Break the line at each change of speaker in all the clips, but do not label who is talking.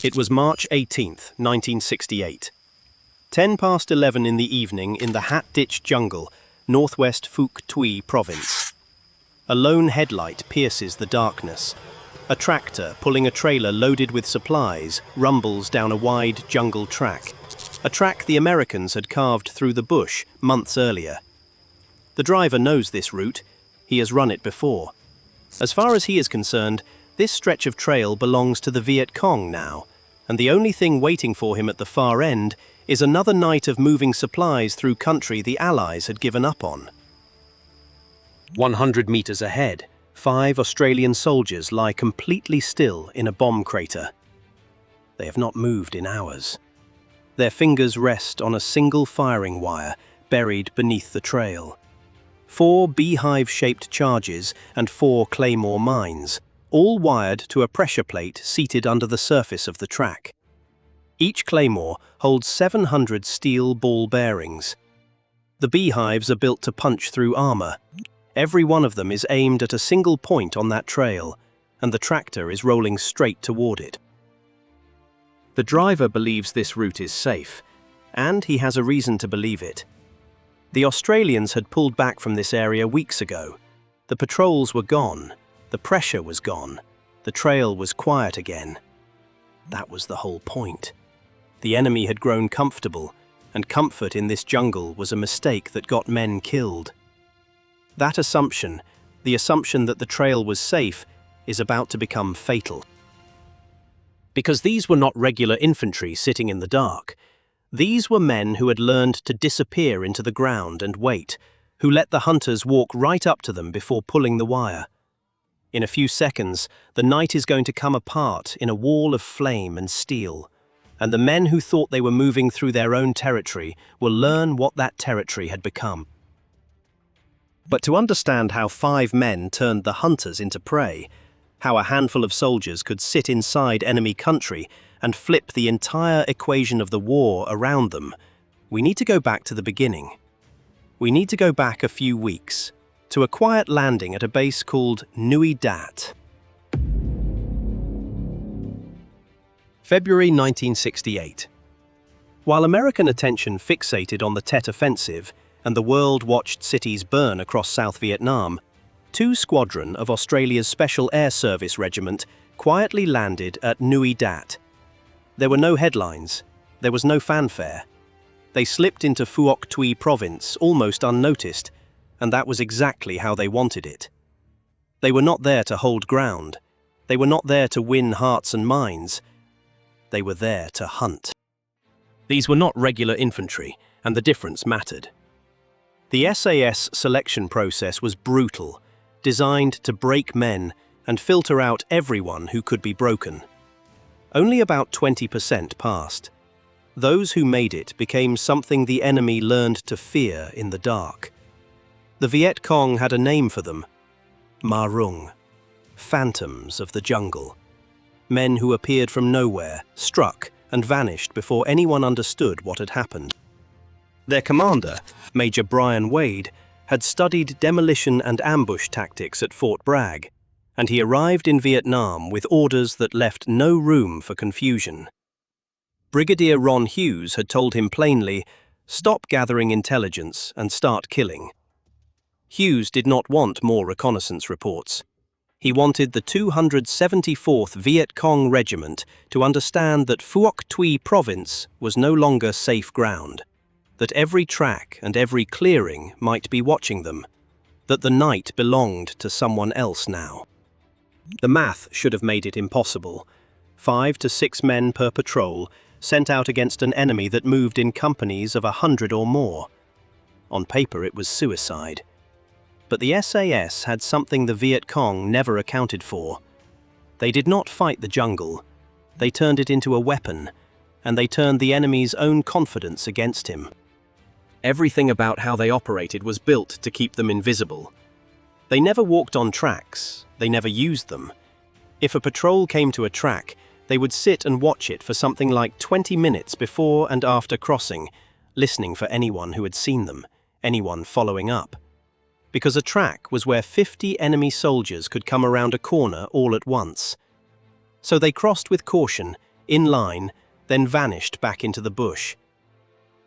It was March 18th, 1968. 10 past 11 in the evening in the Hat Ditch jungle, northwest Phuoc Tuy Province. A lone headlight pierces the darkness. A tractor pulling a trailer loaded with supplies rumbles down a wide jungle track. A track the Americans had carved through the bush months earlier. The driver knows this route. He has run it before. As far as he is concerned, this stretch of trail belongs to the Viet Cong now, and the only thing waiting for him at the far end is another night of moving supplies through country the Allies had given up on. 100 meters ahead, 5 Australian soldiers lie completely still in a bomb crater. They have not moved in hours. Their fingers rest on a single firing wire buried beneath the trail. 4 beehive-shaped charges and 4 claymore mines, all wired to a pressure plate seated under the surface of the track. Each claymore holds 700 steel ball bearings. The beehives are built to punch through armor. Every one of them is aimed at a single point on that trail, and the tractor is rolling straight toward it. The driver believes this route is safe, and he has a reason to believe it. The Australians had pulled back from this area weeks ago. The patrols were gone, the pressure was gone, the trail was quiet again. That was the whole point. The enemy had grown comfortable, and comfort in this jungle was a mistake that got men killed. That assumption, the assumption that the trail was safe, is about to become fatal. Because these were not regular infantry sitting in the dark. These were men who had learned to disappear into the ground and wait, who let the hunters walk right up to them before pulling the wire. In a few seconds, the night is going to come apart in a wall of flame and steel, and the men who thought they were moving through their own territory will learn what that territory had become. But to understand how 5 men turned the hunters into prey, how a handful of soldiers could sit inside enemy country and flip the entire equation of the war around them, we need to go back to the beginning. We need to go back a few weeks, to a quiet landing at a base called Nui Dat. February 1968. While American attention fixated on the Tet Offensive and the world watched cities burn across South Vietnam, 2 Squadron of Australia's Special Air Service Regiment quietly landed at Nui Dat. There were no headlines, there was no fanfare. They slipped into Phuoc Tuy Province almost unnoticed, and that was exactly how they wanted it. They were not there to hold ground. They were not there to win hearts and minds. They were there to hunt. These were not regular infantry, and the difference mattered. The SAS selection process was brutal, designed to break men and filter out everyone who could be broken. Only about 20% passed. Those who made it became something the enemy learned to fear in the dark. The Viet Cong had a name for them: Ma Rung, phantoms of the jungle. Men who appeared from nowhere, struck and vanished before anyone understood what had happened. Their commander, Major Brian Wade, had studied demolition and ambush tactics at Fort Bragg, and he arrived in Vietnam with orders that left no room for confusion. Brigadier Ron Hughes had told him plainly, "Stop gathering intelligence and start killing." Hughes did not want more reconnaissance reports. He wanted the 274th Viet Cong Regiment to understand that Phuoc Tuy Province was no longer safe ground, that every track and every clearing might be watching them, that the night belonged to someone else now. The math should have made it impossible. 5 to 6 men per patrol, sent out against an enemy that moved in companies of 100 or more. On paper it was suicide. But the SAS had something the Viet Cong never accounted for. They did not fight the jungle. They turned it into a weapon, and they turned the enemy's own confidence against him. Everything about how they operated was built to keep them invisible. They never walked on tracks, they never used them. If a patrol came to a track, they would sit and watch it for something like 20 minutes before and after crossing, listening for anyone who had seen them, anyone following up. Because a track was where 50 enemy soldiers could come around a corner all at once. So they crossed with caution, in line, then vanished back into the bush.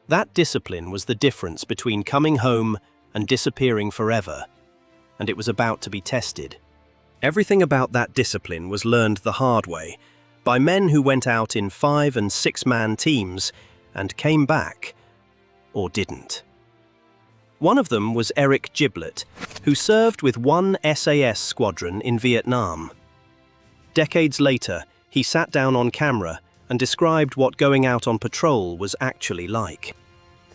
That discipline was the difference between coming home and disappearing forever, and it was about to be tested. Everything about that discipline was learned the hard way, by men who went out in 5- and 6-man teams and came back, or didn't. One of them was Eric Giblett, who served with one SAS squadron in Vietnam. Decades later, he sat down on camera and described what going out on patrol was actually like.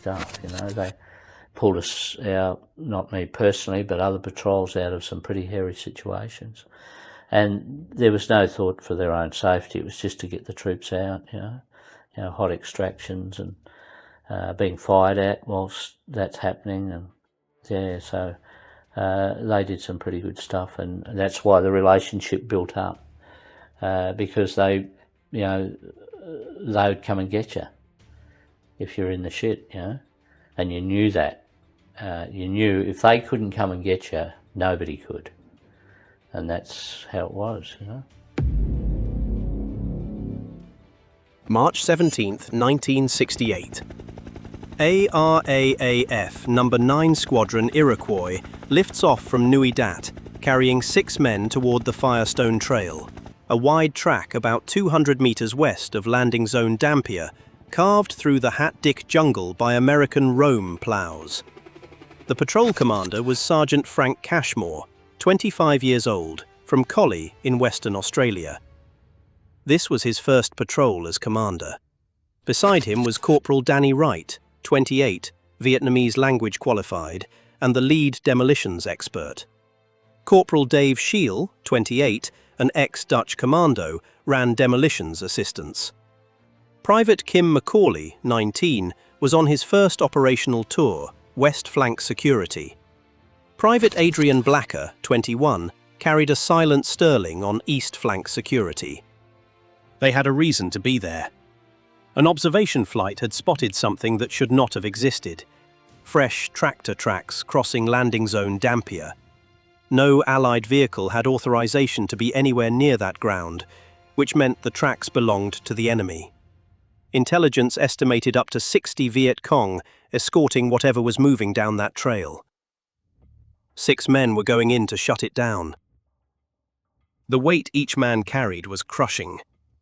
They pulled us out, not me personally, but other patrols out of some pretty hairy situations. And there was no thought for their own safety. It was just to get the troops out, hot extractions and being fired at whilst that's happening. And so they did some pretty good stuff, and that's why the relationship built up, because they would come and get you if you're in the shit, and you knew that. You knew if they couldn't come and get you, nobody could. And that's how it was,
March 17th, 1968. ARAAF No. 9 Squadron Iroquois lifts off from Nui Dat, carrying 6 men toward the Firestone Trail, a wide track about 200 meters west of landing zone Dampier, carved through the Hat-Dick jungle by American Rome plows. The patrol commander was Sergeant Frank Cashmore, 25 years old, from Collie in Western Australia. This was his first patrol as commander. Beside him was Corporal Danny Wright, 28, Vietnamese language qualified, and the lead demolitions expert. Corporal Dave Scheel, 28, an ex-Dutch commando, ran demolitions assistance. Private Kim McCauley, 19, was on his first operational tour, West Flank Security. Private Adrian Blacker, 21, carried a silent Sterling on East Flank Security. They had a reason to be there. An observation flight had spotted something that should not have existed. Fresh tractor tracks crossing landing zone Dampier. No Allied vehicle had authorization to be anywhere near that ground, which meant the tracks belonged to the enemy. Intelligence estimated up to 60 Viet Cong escorting whatever was moving down that trail. 6 men were going in to shut it down. The weight each man carried was crushing.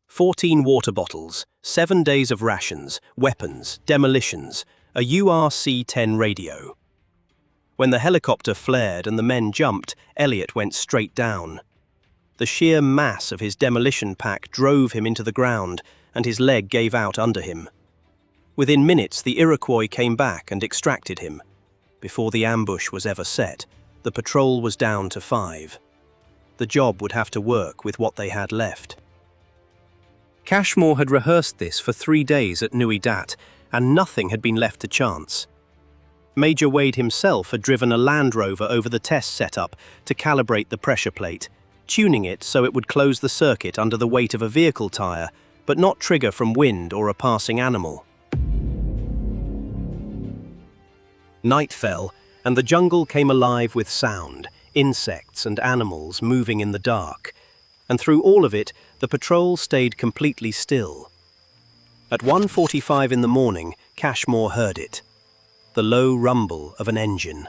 14 water bottles, 7 days of rations, weapons, demolitions, a URC-10 radio. When the helicopter flared and the men jumped, Elliot went straight down. The sheer mass of his demolition pack drove him into the ground, and his leg gave out under him. Within minutes, the Iroquois came back and extracted him. Before the ambush was ever set, the patrol was down to 5. The job would have to work with what they had left. Cashmore had rehearsed this for 3 days at Nui Dat, and nothing had been left to chance. Major Wade himself had driven a Land Rover over the test setup to calibrate the pressure plate, tuning it so it would close the circuit under the weight of a vehicle tire, but not trigger from wind or a passing animal. Night fell, and the jungle came alive with sound, insects and animals moving in the dark, and through all of it, the patrol stayed completely still. At 1:45 in the morning, Cashmore heard it. The low rumble of an engine.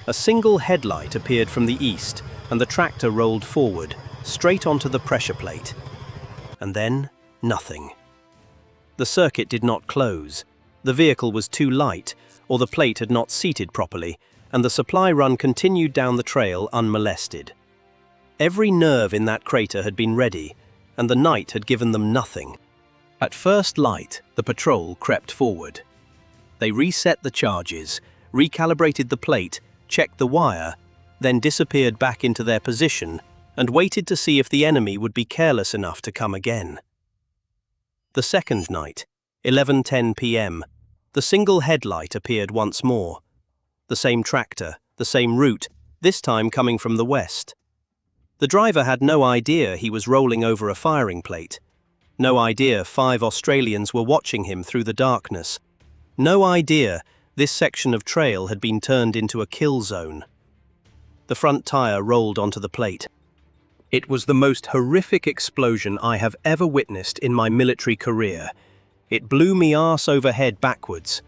A single headlight appeared from the east, and the tractor rolled forward, straight onto the pressure plate. And then, nothing. The circuit did not close. The vehicle was too light, or the plate had not seated properly, and the supply run continued down the trail unmolested. Every nerve in that crater had been ready, and the night had given them nothing. At first light, the patrol crept forward. They reset the charges, recalibrated the plate, checked the wire, then disappeared back into their position and waited to see if the enemy would be careless enough to come again. The second night, 11:10 p.m., the single headlight appeared once more. The same tractor, the same route, this time coming from the west. The driver had no idea he was rolling over a firing plate. No idea 5 Australians were watching him through the darkness. No idea this section of trail had been turned into a kill zone. The front tire rolled onto the plate. It was the most horrific explosion I have ever witnessed in my military career. It blew me arse over head backwards.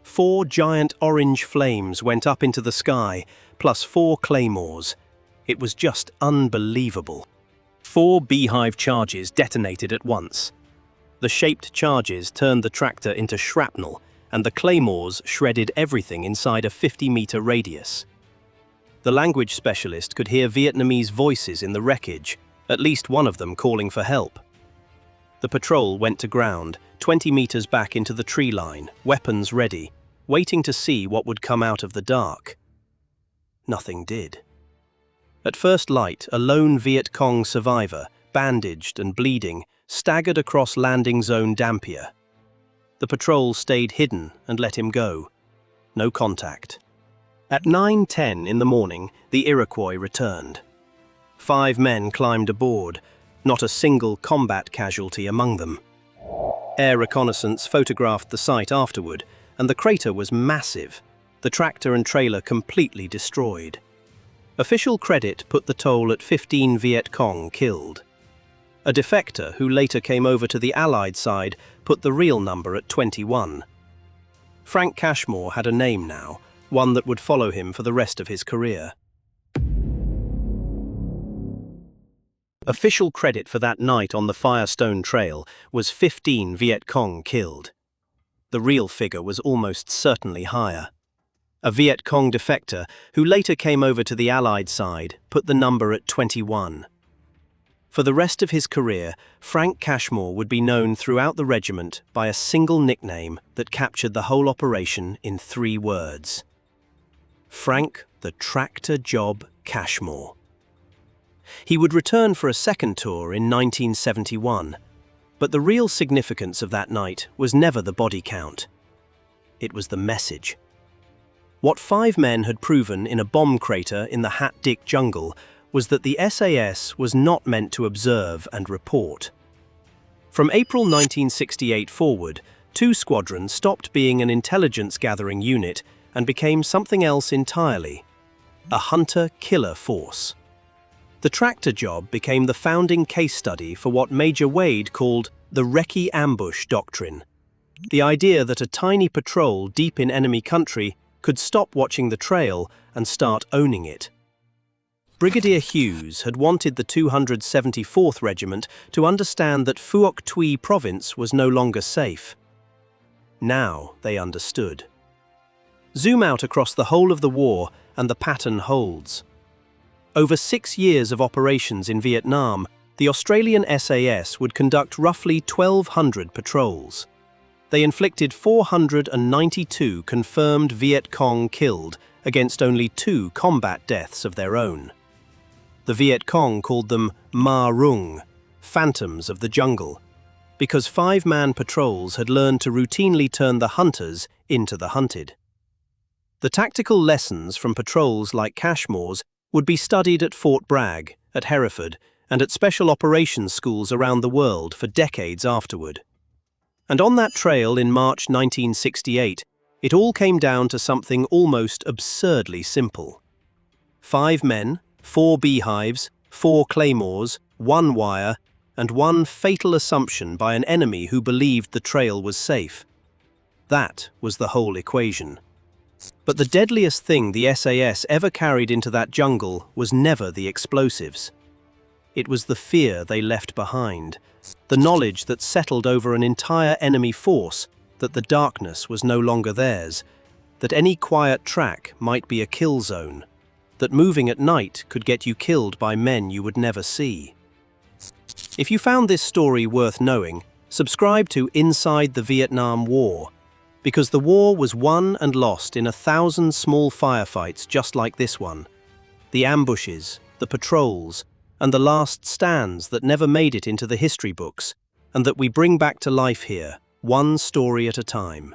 4 giant orange flames went up into the sky, plus 4 claymores. It was just unbelievable. 4 beehive charges detonated at once. The shaped charges turned the tractor into shrapnel, and the claymores shredded everything inside a 50-meter radius. The language specialist could hear Vietnamese voices in the wreckage, at least one of them calling for help. The patrol went to ground, 20 meters back into the tree line, weapons ready, waiting to see what would come out of the dark. Nothing did. At first light, a lone Viet Cong survivor, bandaged and bleeding, staggered across landing zone Dampier. The patrol stayed hidden and let him go. No contact. At 9:10 in the morning, the Iroquois returned. 5 men climbed aboard, not a single combat casualty among them. Air reconnaissance photographed the site afterward, and the crater was massive, the tractor and trailer completely destroyed. Official credit put the toll at 15 Viet Cong killed. A defector who later came over to the Allied side put the real number at 21. Frank Cashmore had a name now, one that would follow him for the rest of his career. Official credit for that night on the Firestone Trail was 15 Viet Cong killed. The real figure was almost certainly higher. A Viet Cong defector, who later came over to the Allied side, put the number at 21. For the rest of his career, Frank Cashmore would be known throughout the regiment by a single nickname that captured the whole operation in 3 words. Frank the Tractor Job Cashmore. He would return for a second tour in 1971, but the real significance of that night was never the body count. It was the message. What 5 men had proven in a bomb crater in the Hat Dik jungle was that the SAS was not meant to observe and report. From April 1968 forward, 2 squadrons stopped being an intelligence-gathering unit and became something else entirely, a hunter-killer force. The tractor job became the founding case study for what Major Wade called the recce ambush doctrine, the idea that a tiny patrol deep in enemy country could stop watching the trail and start owning it. Brigadier Hughes had wanted the 274th Regiment to understand that Phuoc Tuy Province was no longer safe. Now they understood. Zoom out across the whole of the war and the pattern holds. Over 6 years of operations in Vietnam, the Australian SAS would conduct roughly 1,200 patrols. They inflicted 492 confirmed Viet Cong killed against only 2 combat deaths of their own. The Viet Cong called them Ma Rung, phantoms of the jungle, because 5-man patrols had learned to routinely turn the hunters into the hunted. The tactical lessons from patrols like Cashmore's would be studied at Fort Bragg, at Hereford, and at special operations schools around the world for decades afterward. And on that trail in March 1968, it all came down to something almost absurdly simple. 5 men, 4 beehives, 4 claymores, 1 wire, and 1 fatal assumption by an enemy who believed the trail was safe. That was the whole equation. But the deadliest thing the SAS ever carried into that jungle was never the explosives. It was the fear they left behind, the knowledge that settled over an entire enemy force that the darkness was no longer theirs, that any quiet track might be a kill zone, that moving at night could get you killed by men you would never see. If you found this story worth knowing, subscribe to Inside the Vietnam War, because the war was won and lost in 1,000 small firefights just like this one. The ambushes, the patrols, and the last stands that never made it into the history books, and that we bring back to life here, one story at a time.